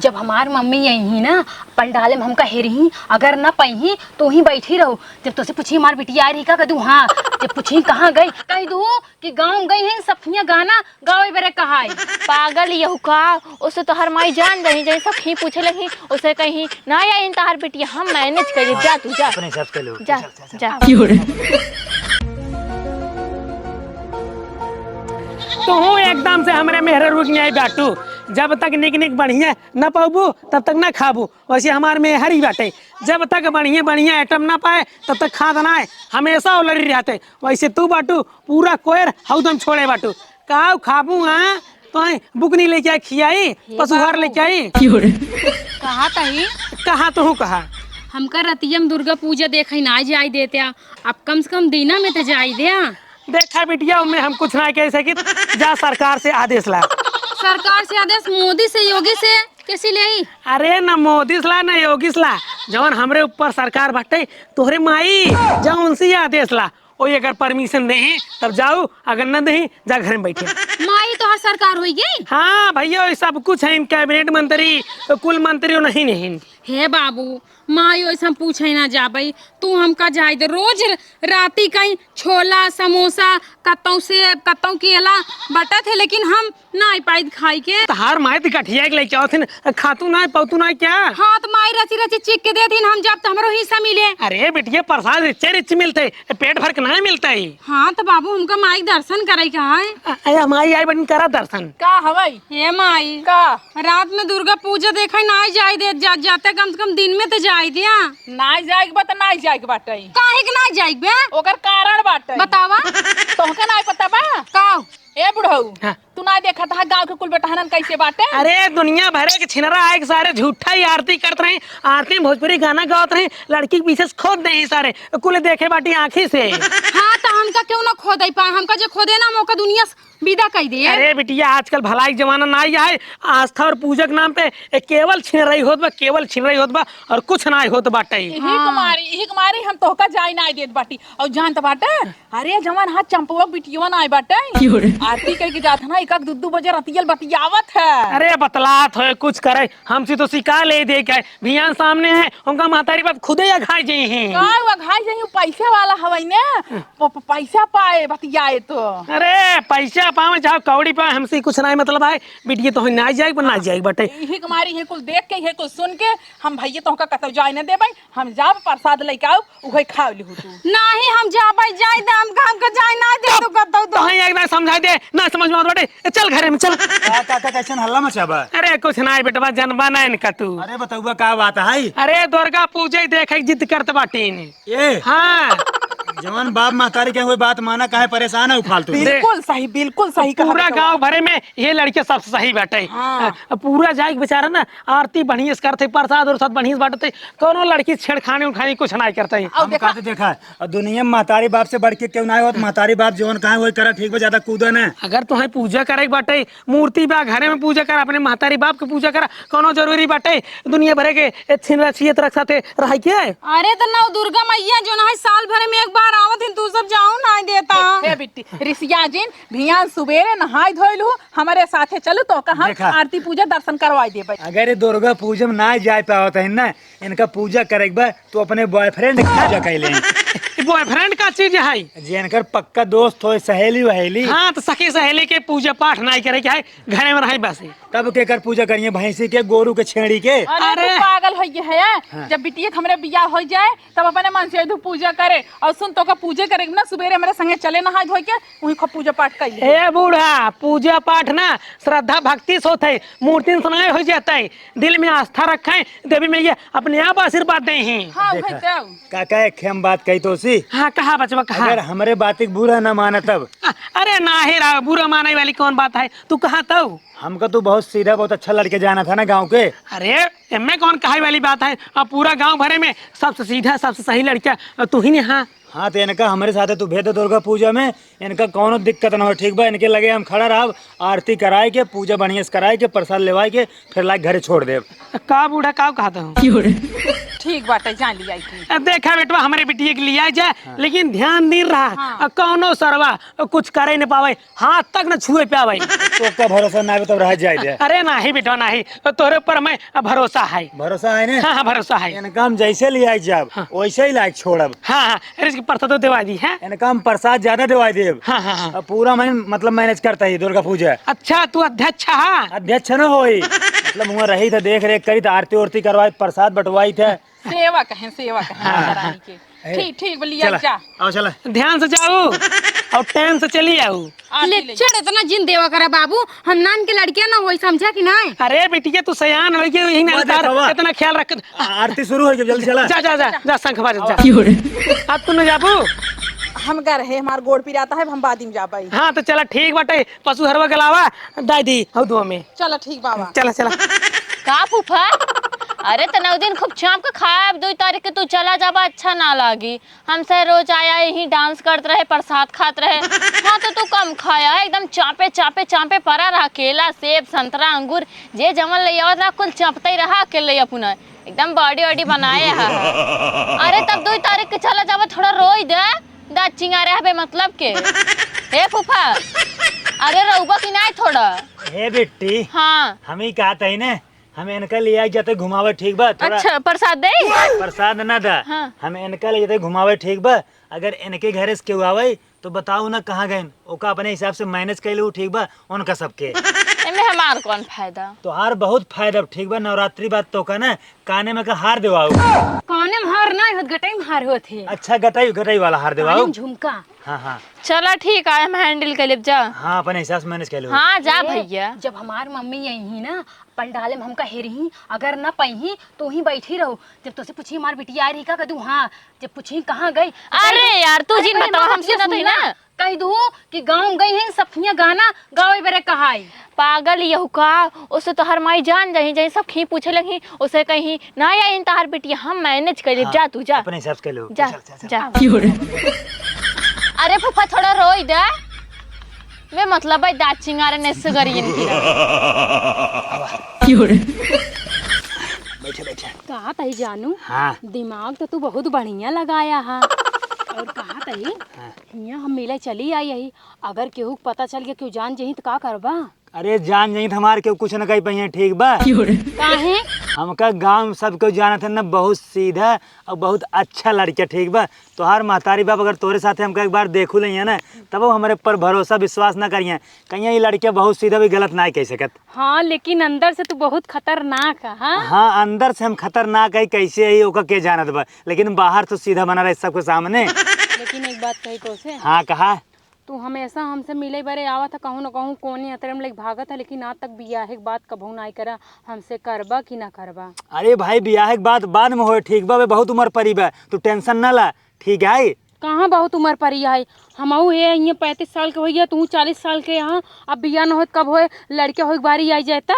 जब हमार मम्मी यही ना पंडाले में हमका हेरही, अगर ना पही तो ही बैठी रहो। जब तुझसे पूछी हमार बिटिया आई रही का कदू, हाँ जब पूछी कहाँ गई कह दू कि गाँव गई है सखियाँ गाना गावे बेरे कहा पागल यहू का उसे तो हर माई जान रही जैसे सखी पूछे लगी उसे कहीं ना आई तहार बिटिया हम मैनेज कर जा तू जा अपने हिसाब से लो जा जा तू एकदम से हमरे मेहरे रुक नहीं बाटू। जब तक निक निक बढ़िया न पाबू तब तक न खाबू। वैसे हमार में हरी बाटे, जब तक बढ़िया बढ़िया आइटम ना पाए तब तक खा देना है, हमेशा उलड़ी रहते। वैसे तू बाटू पूरा कोयर हौदम छोड़े बाटू का खाबू। हाँ तो बुकनी लेके आई खियाई पशुहार लेके आई कहा तही कहा तो कहा हमका रतियम दुर्गा पूजा देखे ना जाई देते, अब कम से कम दीना में तो जाई दे। देखा बिटिया उनमें हम कुछ ना कह सके, जा सरकार से आदेश ला। सरकार से आदेश मोदी से योगी से कैसी ले? अरे न मोदी ला न योगी ला, जवन हमरे ऊपर सरकार बाटे तोहरे माई जा उनसे आदेश ला। ओए अगर परमिशन दे तब जाओ, अगर न दे जा घर में बैठे। माई तो हर सरकार हुई गई। हाँ भैया सब कुछ है, कैबिनेट मंत्री तो कुल मंत्री नहीं। हे बाबू माई वैसे हम पूछे ना जा भाई, तू हमका जाए दे रोज राती कहीं छोला समोसा कतौ से कतौ केला बटा थे, लेकिन हम ना पाई खाई के। तहार माई कठिया के लेके आवथिन खातू ना पौतू ना क्या। हाँ तो माई रची रची चिक के देथिन, हम जब तो हमरो हिस्सा मिले। अरे बिटिया प्रसाद रिच मिलते, पेट भर के ना मिलता है। हाँ तो बाबू हमका माई दर्शन करे का है। अरे माई आई बन करा दर्शन का हवाई हे माई का रात में दुर्गा पूजा देखे ना जाए दे, जाते कम से कम दिन में तो जाए दिया। ना जाएक बा त ना जाएक बाटे, काहे के ना जाए बे? ओकर कारण बाटे बतावा तोहके ना पता बा का? ए बुढ़ऊ हाँ। तू ना देखा था गांव के कुल बेटहनन कैसे बाटे। अरे दुनिया भरे के छिनरा आए सारे झूठा ही आरती करते रहे, आरती में भोजपुरी गाना गाते रहे, लड़की के पीछे खोद दे सारे कुल देखे बाटी आँखी से। हाँ तो हमका क्यों ना खोदे पाए, हमका जो खोदे ना मौका दुनिया विदा कह दे। अरे बिटिया आजकल भलाई जमाना ना ही है, आस्था और पूजा के नाम पे केवल छिन रही होत बा, केवल छिन रही होत बा और कुछ ना होत बाटे। यही कुमारी हम तोहका जाई ना देत बाटी और जानत बाटे। अरे जवान हाथ चंपवा बिटिया ना आए बाटे, आरती करके जात ना एक दुद्दू बजे रतियल बतियावत है। अरे बतलात हो कुछ करे, हमसे तो सिखा ले दे के भियान सामने है, उनका महतारी बाप खुदे या घाई जाई हैं। का घाई जाई पैसे वाला हवई ने पैसा पाए बतियाए तो। अरे पैसा पावे जाओ कौड़ी पावे, हमसे कुछ नहीं मतलब है। बिटिया तो ना जाए ना जाए बटे। यही कुमारी है कुल देख के है कुल सुन के हम भैया तोहका कतौ जाए न देबै, हम जाब प्रसाद लेके आओ उहे खा लिहु तू। नहीं हम जाबै जाय दे, हम काम का जाय ना दे तो कतौ तो ही एक बार समझा दे ना समझ में बटे, चल घरे में चल। का कैसन हल्ला मचाबा। अरे कुछ नहीं बेटवा जनबा ना इनका तू। अरे बताऊबा का बात है। अरे दुर्गा पूजा देखे जिद करत बाटीन। ये हाँ जवान बाप महतारी के कोई बात माना काहे परेशान है फालतू। बिल्कुल सही कहा पूरा गांव भरे में ये लड़के सबसे सही बाटे। हाँ। पूरा जाए बेचारा ना आरती बढ़िया से करते, प्रसाद और सब बढ़िया से बांटते, कोनो लड़की छेड़खानी उखानी कुछ नहीं करते। हम कहते देखा है और दुनिया में महतारी बाप से बढ़ के क्यों ना हो, महतारी बाप जोन कहा वही करा ठीक बा, ज्यादा कूदो ना। अगर तुम्हें पूजा करे बाटे, मूर्ति बा घरे में पूजा कर, अपने महतारी बाप के पूजा करा, कोनो जरूरी बाटे दुनिया भरे के छियत रख साथे रह के। अरे तो ना दुर्गा मैया जो ना साल भर में एक बार आवत तू सब जाओ ना देता। हे बिट्टी ऋषिया जिन भियान सुबेरे नहाय धोइलू हमारे साथे चलू तो का हम देखा। आरती पूजा दर्शन करवाई देबै। अगर ये दुर्गा पूजा में ना जाए पावत है ना, इनका पूजा करे बा तो अपने बॉयफ्रेंड पूजा कैले। बॉयफ्रेंड का चीज है जे इनकर पक्का दोस्त हो, सहेली वहेली। हाँ तो सखी सहेली के पूजा पाठ नहीं करे क्या है, घरे में रहे बस। तब के कर पूजा करिए भैंसी के, गोरू के, छेड़ी के। अरे तू पागल हो गए है। हाँ। जब बिटिया हमरे बियाह हो जाए तब अपने मन से पूजा करे और सुन तो का पूजा करे ना सुबेरे हमारे संगे चले नहाय धोई के वही को पूजा पाठ कर ले। ए बूढ़ा पूजा पाठ ना श्रद्धा भक्ति से होता है, मूर्ति सुनाए हो जाता है, दिल में आस्था रखे देवी मैया अपने आप आशीर्वाद दे हैं। हाँ देखा। वही तो। काका एक हम बात कही तो सी। हाँ कहा बचवा कहा। अगर हमारे बात के बुरा न माना तब। अरे ना ही रहा, बुरा माने वाली कौन बात है, तू कहा तो। हमको तो बहुत सीधा बहुत अच्छा लड़के जाना था ना गांव के। अरे एमे कौन कहे वाली बात है, अब पूरा गांव भरे में सबसे सीधा सबसे सही लड़का तू ही ने। हाँ तो इनका हमारे साथ तू भेद दुर्गा पूजा में, इनका कौनो दिक्कत ना हो ठीक बा। इनके लगे हम खड़ा रहा, आरती कराए के, पूजा बढ़िया से कराए के, प्रसाद लेवाए के, फिर लाके घरे छोड़ दे। का बूढ़ा का कहता हूँ। ठीक बाटे जान लिया थी। देखा बेटवा हमारे बिटिया के लिया जाए लेकिन ध्यान नहीं रहा। हाँ। कौनो सरवा कुछ करे नहीं पावे, हाथ तक न छुए पावे। तो का भरोसा ना तब रह जाए दे। अरे नहीं बेटवा नहीं, तोरे पर मैं भरोसा है। भरोसा है ना? हाँ हाँ भरोसा है। इनका हम जैसे लिया जब वैसे ही लायक छोड़ब। हाँ हाँ इसकी प्रसाद तो दिवा दी है। इनका हम प्रसाद ज्यादा दिवाई देब। हाँ हाँ हाँ। अब पूरा मतलब मैनेज करता ही दुर्गा पूजा। अच्छा तू अध्यक्ष है? अध्यक्ष न होई मतलब वहाँ रही था, देख रेख करी था, आरती उरती करवाई, प्रसाद बंटवाई थे। सेवा कहें माता रानी के। ठीक ठीक बोलिए चला जा। आओ चला। ध्यान से जाओ और टाइम से चली आओ। आरती ले लेक्चर इतना जिन देवा करा बाबू, हम नान के लड़कियां ना होई, समझा कि नहीं? अरे बिटिया तू सयान हो गई, यही ना इतना ख्याल रख। आरती शुरू हो गई, जल्दी चला। जा जा जा जा शंख बाज जा। अब तू न जाबू? हम कर रहे हमार गोड़ पिराता है, हम बादी में जा पाई। हाँ तो चला ठीक बाटे, पशु हरवा के अलावा दाई दी हौ दो में। चलो ठीक बाबा। चला चला। का फूफा? अरे तनव दिन खूब चाप के खाया, 2 तारीख के तू चला जाबा अच्छा ना लागी। हमसे रोज आया यही डांस करते रहे, प्रसाद खात रहे। हाँ तो तू कम खाया, एकदम चापे चापे चापे परा रहा, केला सेब संतरा अंगूर जे जमल ले आवत रहा कुल चापते ही रहा अकेले अपना, एकदम बॉडी वॉडी बनाए है। अरे तब 2 तारीख के चला जाबा, थोड़ा रोई दे दाँत चिंगारे हबे मतलब के। हे फूफा अरे रउबा की नहीं थोड़ा। हे बेटी हाँ हम ही कहते ही ना, हमें इनका लिया जाते घुमावे ठीक बा। थोड़ा अच्छा प्रसाद दे। प्रसाद ना दा। हाँ। हमें इनका ले जाते घुमावे ठीक बा। अगर इनके घर से केहू आवे तो बताओ ना कहाँ गए, ओका अपने हिसाब से मैनेज कर लो ठीक बा, उनका सबके। इनमें हमार कौन फायदा? तोहार बहुत फायदा ठीक बा। नवरात्रि बात तो का ना काने में का हार देवाओ। कौने में हार नहीं होत, गटाई में हार होत है। अच्छा गटाई वाला हार देवाओ। काने में झुमका। हाँ हाँ चला ठीक है, हम हैंडल कर लेब जा। हाँ अपने हिसाब से मैनेज कर लो। हाँ जा भैया। जब हमार मम्मी यही ना पंडाले में हमका हेरही, अगर ना पही तो ही बैठी रहो। जब तुझसे पूछी हमार बिटिया आई रही का कदू, हाँ जब पूछी कहाँ गई, अरे यार तू जिन बताओ, हमसे ना तो ना कह दू कि गाँव गई है सफिया गाना गावे बेरे कहा पागल यहू का। उसे तो हर माई जान जाही, जही सब खी पूछे लगी उसे कहीं ना आई तहार बिटिया, हम मैनेज कर लेब। जा तू जा अपने हिसाब से कर लो। जा जा। अरे फूफा थोड़ा रोई दे वे, मतलब भाई दाँत चिंगारे नेसे करियन की। बैठे बैठे। कहा तही जानू, हाँ दिमाग तो तू बहुत बढ़िया लगाया है। और कहा तही यहाँ हम मिले चली आई यही, अगर केहू के पता चल गया क्यों जान जही तो का करबा? अरे जान नहीं हमारे केहू कुछ न कही पहिए ठीक बा। काहे? हमका गांव सब केहू जाना था ना, बहुत सीधा और बहुत अच्छा लड़का ठीक बा। तोहार महतारी बाप अगर तोरे साथे हमका एक बार देखू लिया ना, तब वो हमारे पर भरोसा विश्वास ना करिए, कहीं ये लड़के बहुत सीधा भी गलत ना कह सकत। हाँ लेकिन अंदर से तू बहुत खतरनाक है। हाँ हाँ अंदर से हम खतरनाक है, कैसे है ओका के जानत बा, लेकिन बाहर तो सीधा बना रहे सबके सामने। लेकिन एक बात कही तो से, हाँ कहा तू हमेशा हमसे मिले बरे आवा था, कहूँ न कहूँ कोने अतरे में भागत है, लेकिन आज तक बियाह के बात कभू ना करा। हमसे करबा कि ना करबा? अरे भाई ब्याह के बाद में हो ठीक बा, बहुत उम्र परी बा, तू टेंशन ना ला ठीक है। कहाँ बहुत उम्र परी है, हमहू है ये 35 साल के हो गया, तू 40 साल के यहाँ। अब बियाह न हो कब होए, लड़के हो बारी आई जाता।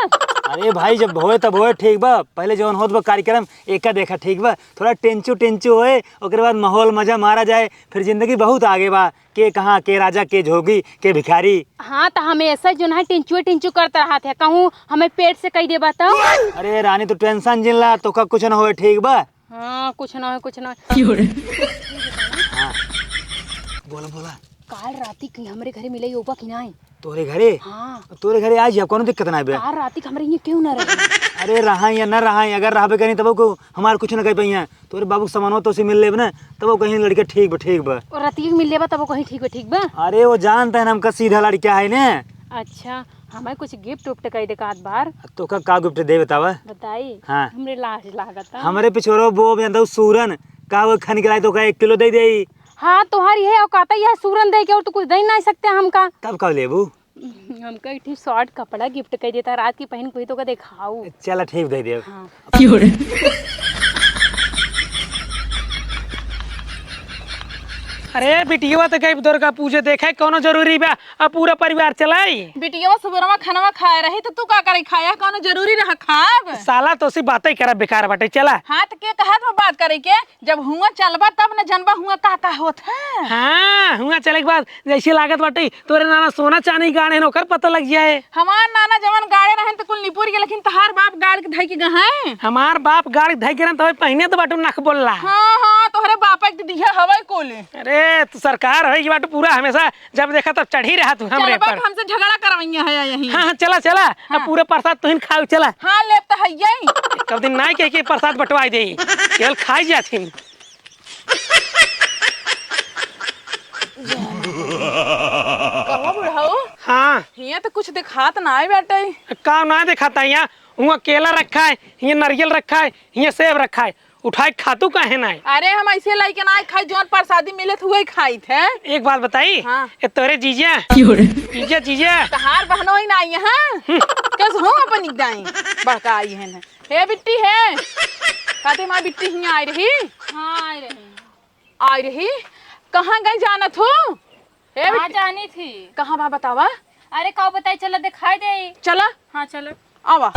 अरे भाई जब होए तब होए ठीक बा, पहले जवन होत बा कार्यक्रम एक देखा ठीक बा, थोड़ा टेंचू होए, ओकरे बाद माहौल मजा मारा जाए, फिर जिंदगी बहुत आगे बा। के कहाँ के राजा के जोगी के भिखारी। हाँ तो हमेशा जो है टेंचू करता रहा था, कहूँ हमें पेट से कही दे बताओ। अरे रानी तू टेंशन जिन ला, तो का कुछ न होए ठीक बा। हाँ कुछ ना है कुछ ना। हाँ बोला बोला। काल राती कहीं हमारे घरे मिले योबा कि नहीं? तोरे घरे? हाँ तोरे घरे आज या कोनो दिक्कत ना बे। काल राती हमारे ये क्यों ना रहे? अरे रहा या न रहा, अगर रहबे कहीं तब को हमार कुछ न कह पहिया, तोरे बाबू के सामान तो से मिल लेब ना, तब कहीं लड़के ठीक बा। और राती मिल लेबा तब कहीं ठीक बा। अरे वो जानता है ना हमका सीधा लड़का है ने। अच्छा हमें कुछ गिफ्ट उफ्ट कही दे आध बार। तो का गिफ्ट दे बतावा। बताई। हाँ हमरे लाज लागत। हमारे पिछोरो वो जानता सूरन का वो खन के तो का 1 किलो दे दे। हाँ तुम्हारी है औकात है सूरन दे के, और तो कुछ दे नहीं सकते हमका। तब कब लेबू? हमका एक शॉर्ट कपड़ा गिफ्ट कर देता, रात की पहन कोई तो का दिखाऊ। चल ठीक दे दे। हाँ। अरे बिटिया तो कई दुर्गा पूजा देखे कोनो जरूरी बा अब पूरा परिवार चलाई। बिटिया सुबह खाना खाए रही तो तू का करे खाया कौन जरूरी रहा खाब। साला तो सी बातें करा बेकार बाटे चला। हाँ तो के कहत में बात करे के जब हुआ चलबा तब न जनबा हुआ का होत है। हाँ हुआ चले के बाद जैसे लागत बाटे तोरे नाना सोना चांदी गाड़े न ओकर पता लग जाए। हमार नाना जवन गाड़े रहन तो कुल निपुर के लेकिन तहार बाप गाड़ के धई के गहाए। हमार बाप गाड़ी धई के तो पहने तो बाटू नख बोलला। हाँ हाँ तोहरे बापा के दिया हवाई कोले। अरे तू सरकार है कि बाटू पूरा हमेशा जब देखा तब चढ़ी रहा तू हमरे पर। हमसे झगड़ा करवाइया है यही। हाँ चला चला हाँ। अब पूरा प्रसाद तुहिन खाओ चला। हाँ लेब तो है यही। कल दिन नाई के प्रसाद बंटवाई दे केवल खाई जाथिन। कहो बुढ़ाओ। हाँ हिया तो कुछ दिखात ना है बेटे। काम ना दिखाता यहाँ वहाँ केला रखा है यहाँ नारियल रखा है यहाँ सेब रखा है उठाए खातू काहे ना है। अरे हम ऐसे लाइके ना खाई जोन प्रसादी मिले थे वही खाई थे। एक बात बताई हाँ। ये तोरे जीजा जीजा तहार बहनों ही ना आई है कैसे हो अपन इकदाई बड़का आई है हे बिट्टी है कहते माँ बिट्टी ही आई रही। हाँ आई रही कहाँ गई जाना थो हे कहाँ जानी थी। कहाँ बा बतावा। अरे का बताई चला दिखाई दे। चला हाँ चलो आवा।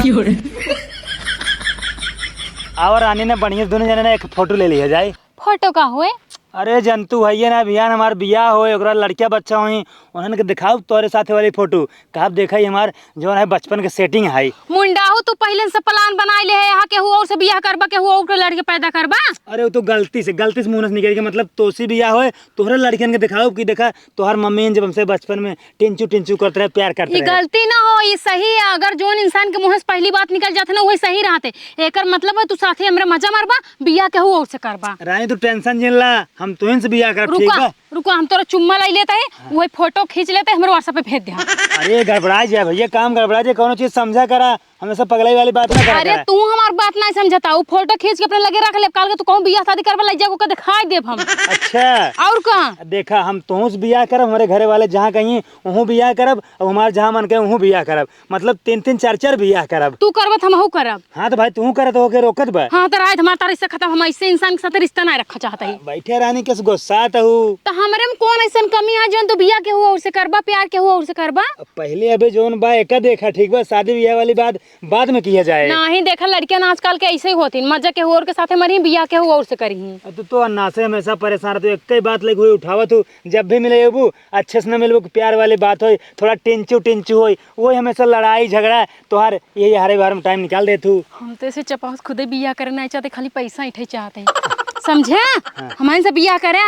और रानी ने बढ़िया दोनों जने ने एक फोटो ले लिया जाए। फोटो का हुए अरे जंतु है ना बिहान हमार बियाह हो ओकरा लड़किया बच्चा हुई उन्होंने के दिखाओ तोरे साथे वाली फोटो कहा देखा ही हमार जो है बचपन के सेटिंग है। मुंडाहू तू पहले से प्लान बना ले है यहाँ के हुआ से बियाह करबा के हुआ के लड़के पैदा करबा। अरे वो तो गलती से मुंह से निकल के मतलब तोसी बियाह हो तोहरे लड़कियन के दिखाओ कि देखा तोहर मम्मी जब हमसे बचपन में टिंचू करते रहे प्यार करते ये रहे। गलती ना हो ये सही है। अगर जोन इंसान के मुंह से पहली बात निकल जाते ना वही सही रहते। एकर मतलब है तू साथे हमरे मजा मारबा बियाह के हुआ से करबा। रानी तू टेंशन जिन ला हम तुहिन से बियाह कर ठीक रुका बा। रुका हम तोरा चुम्मा ले लेते हैं वही फोटो खींच लेते हैं हमारे व्हाट्सएप पे भेज दे। अरे गड़बड़ा जाए भैया काम गड़बड़ा जाए कोनो चीज समझा करा हमेशा पगलाई वाली बात ना करा। अरे तू हमार बात नहीं समझता वो फोटो खींच के अपने लगे रख ले काल के तू कहूं बियाह शादी करबा ले जाको के दिखाई देब हम। अच्छा और कहां देखा हम तुहू से बियाह करब हमारे घरे वाले जहाँ कहीं वहू बियाह करब और हमारे जहाँ मन कहे वहू बियाह करब मतलब 3 4 बियाह करब। तू करबत हमहू करब। हाँ तो भाई तू करत हो के रोकत बा। हाँ तो रात हमारा रिश्ता खत्म हम ऐसे इंसान के साथ रिश्ता नहीं रखा चाहता है। बैठे रानी किस गुस्सा हूँ तो हमरे में कौन ऐसा कमी है जो तू बियाह के हुआ और से करबा प्यार के हुआ और से करबा। पहले अबे जोन बा एक देखा ठीक बा शादी ब्याह वाली बात बाद में किया जाए। नहीं देखा लड़कियां आजकल के ऐसे ही होती मजा के हुआ के साथे मरी बियाह के हुआ और से करी। तो अन्ना से हमेशा परेशान रहते एक ही बात लेके हुई उठावत हूँ जब भी मिले अबू अच्छे से न मिलबू प्यार वाली बात हो थोड़ा टिंचू हो वही हमेशा लड़ाई झगड़ा तोहार यही हरे बार में टाइम निकाल दे तू। हम तो ऐसे चपास खुदे बियाह करना नहीं चाहते खाली पैसा इठे चाहते हैं समझे। हमारे से बियाह करे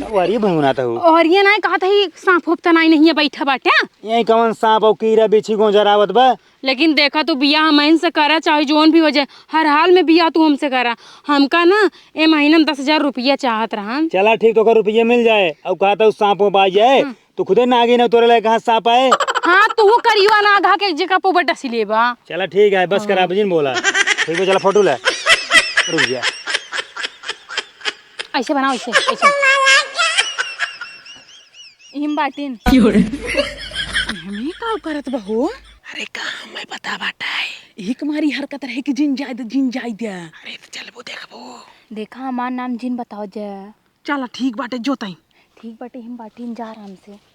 वही भंगुनाता हूँ और ये नहीं कहा था सांप होपता नहीं है बैठा बाटे यही कौन सांप और कीड़ा बिछी गोजरावत बा। लेकिन देखा तू बियाह हम से करा चाहे जोन भी हो जाए हर हाल में बियाह तू हमसे करा। हमका ना ए महीना में 10,000 रुपया चाहत रहा। चला ठीक तो रुपये मिल जाए और कहा था सांप आ जाए तो खुदे ना आगे ना तोरे लगे कहाँ सांप आए। हाँ तू करियो ना आघा के जगह पे बड़ा सिलेबा। चला ठीक है बस करा बजिन बोला ठीक है चला फोटो ले रुक जा ऐसे बनाओ ऐसे हिम बाटिन हमें का करत बहू। अरे काम मैं बता बाटा है एक मारी हरकत रहे कि जिन जाए दे। अरे तो चल वो देखबो देखा हमार नाम जिन बताओ जा। चला ठीक बाटे जोताई ठीक बाटे हिम बाटिन जा आराम से।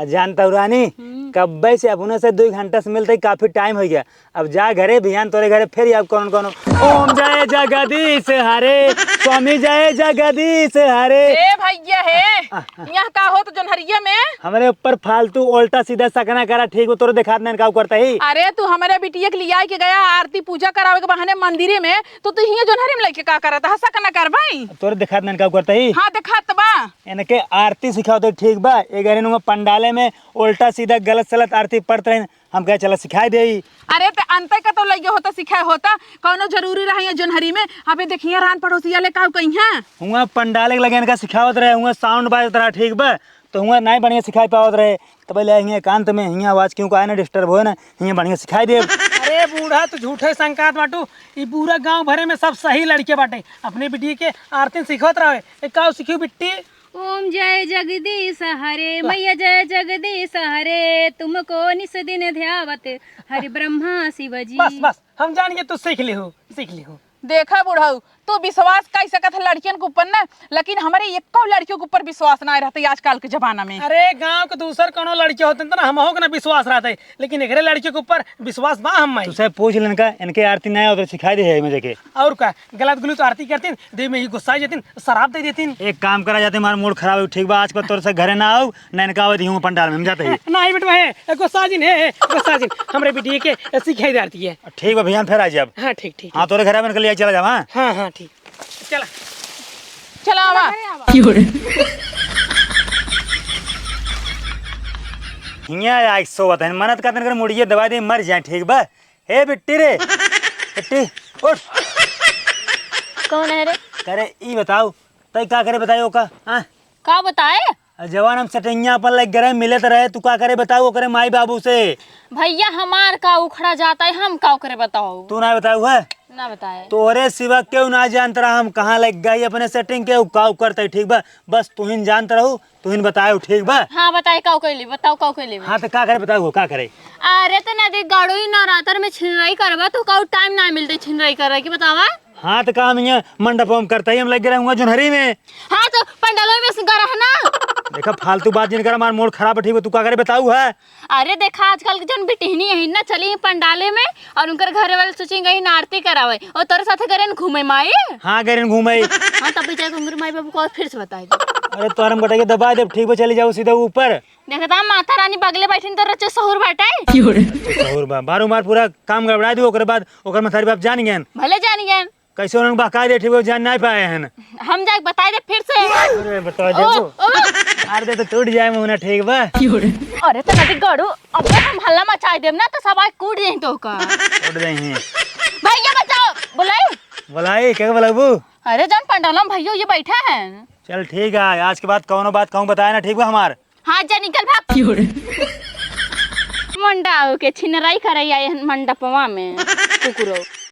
जानता हूँ रानी कब्बे से अपने से 2 घंटा से मिलते काफी टाइम हो गया। अब जा घरे बिहान तोरे घरे फिर अब कौन ओम जय जगदीश हरे स्वामी जय जगदीश हरे। ए भैया है यहाँ का हो तो जोनहरिया में हमारे ऊपर फालतू उल्टा सीधा सकना करा ठीक हो तोरे दिखात नहीं का करता ही। अरे तू हमारे बिटिया के लिया के गया आरती पूजा करावे के बहाने मंदिरे में तो तू हिया जोनहरी में लेके का करत हसा कना कर भाई तोरे दिखात नहीं का करता ही। हाँ दिखात बा इनके आरती सिखाओ तो ठीक बा ए घरे नुआ पंडाले में उल्टा सीधा गलत सलत आरती पढ़ते रहे हम कहे चला सिखाई दे। अरे ते अंत का तो लगे होता सिखाए होता कौनो जरूरी रही जोनहरी में। अबे देखिए रान पड़ोसिया ले का कहीं है हुआ पंडाले के लगे इनका सिखावत रहे हुआ साउंड बाज रहा ठीक बा तो हुआ नहीं बढ़िया सिखाई पावत रहे तो पहले हियाँ एकांत में हियाँ आवाज क्यों का ना डिस्टर्ब हो ना हियाँ बढ़िया सिखाई दे। अरे बूढ़ा तो झूठे संकात बाटू ये पूरा गांव भरे में सब सही लड़के बाटे अपने बिटिया के आरती सिखत रहे एक का सिखियो बिट्टी। ओम जय जगदीश हरे मैया जय जगदीश हरे तुमको निस दिन ध्यावत हरि ब्रह्मा शिव जी। बस बस हम जान के तू सीख ली हो। देखा बुढ़ाऊ तू विश्वास कर सकत है लड़कियन के ऊपर ना, लेकिन हमारे एको लड़कियों के ऊपर विश्वास ना रहता आजकल के जमाना में। अरे गांव के दूसर कोनो लड़के होते ना हम हो ना विश्वास रहता है, लेकिन एकरे लड़के के ऊपर विश्वास बा हम तुझसे पूछ लेन का इनके आरती नया उधर सिखाई दे है मुझे के। और का गलत गुलू तो आरती करतीन दे में ही गुस्सा जातीन शराब दे देतीन। एक काम करा जाते हमारा मूड खराब है ठीक बा आज को तोर से घरे ना आओ ना इनका आवत हूँ पंडाल में हम जाते हैं। नहीं बेटवा है गुस्सा जिन है गुस्सा जिन हमरे बेटी के सिखाई दे आरती है। ठीक बा भैया फिर आ जाब। हाँ ठीक ठीक। हाँ तोरे घर में निकल चला जाओ। हाँ हाँ हाँ ठीक चला चला आवा। हिया एक सो बता मनत करते कर मुड़िए दवाई दे मर जाए ठीक बा। हे बिट्टी रे बिट्टी उठ। कौन है रे? करे ई बताओ तई का करे बताइयो का। हाँ का बताए? जवान हम सटैया अपन लग गए मिले तो रहे तू का करे बताओ करे माई बाबू से। भैया हमार का उखड़ा जाता है, हम का करे बताओ? तू ना बताऊ है ना बताए। तोरे सिवा क्यों ना जानत रहा हम कहाँ लग गई अपने सेटिंग के काउ करते ठीक बा। बस तू ही जानत रहू तू ही बताओ ठीक बा। हाँ बताए काउ कैली बताओ काउ कैली। हाँ तो का करे बताओ का करे। अरे तो नदी गाड़ो ही नवरात्र में छिनराई करवा तो काउ टाइम ना मिलते छिनराई करे की बतावा। हाँ तो काम यहाँ मंडप में करते ही हम लग गए जुनहरी में। हाँ तो पंडालों में सिंगारा है ना। देखा फालतू बात जिनकर हमारा मूड खराब है ठीक है तू का करे बताऊ है। अरे देखा आजकल के जन बिटिहनी है ना चली पंडाले में और उनकर घरे वाले सोचेंगे ही आरती करावे और तोरे साथे करे घूमे माई। हाँ गए घूमे। हाँ तब जाके उनकर माई बाबू को फिर से बताए दे। अरे तो हम बटाइए दबा दे ठीक है चले जाओ सीधा ऊपर। देखता माता रानी बगले बैठी तो रचे सहूर बाटाए। सहूर बा बारो मार पूरा काम गड़बड़ा दी ओकर बाद ओकर में थारी बाप जान गए भले जान गए कैसे उन्होंने बका दे ठीक है जान नहीं पाए हैं। हम जाके बताए दे फिर से। अरे बता दे अरे तो टूट जाए मुंह ना ठीक बा। अरे तो नदी गड़ू अब हम हल्ला मचाई देम ना तो सब आके कूद जाए तो का उठ गए हैं। भैया बचाओ बुलाए बुलाए क्या बुलाबू। अरे जन पंडालों में भैया ये बैठे हैं। चल ठीक है आज के बाद कौनो बात कहूँ बताया ना ठीक बा हमार। हाँ जा निकल भाग। मंडा के छिनराई कराई आए मंडपवा में कुकुरो।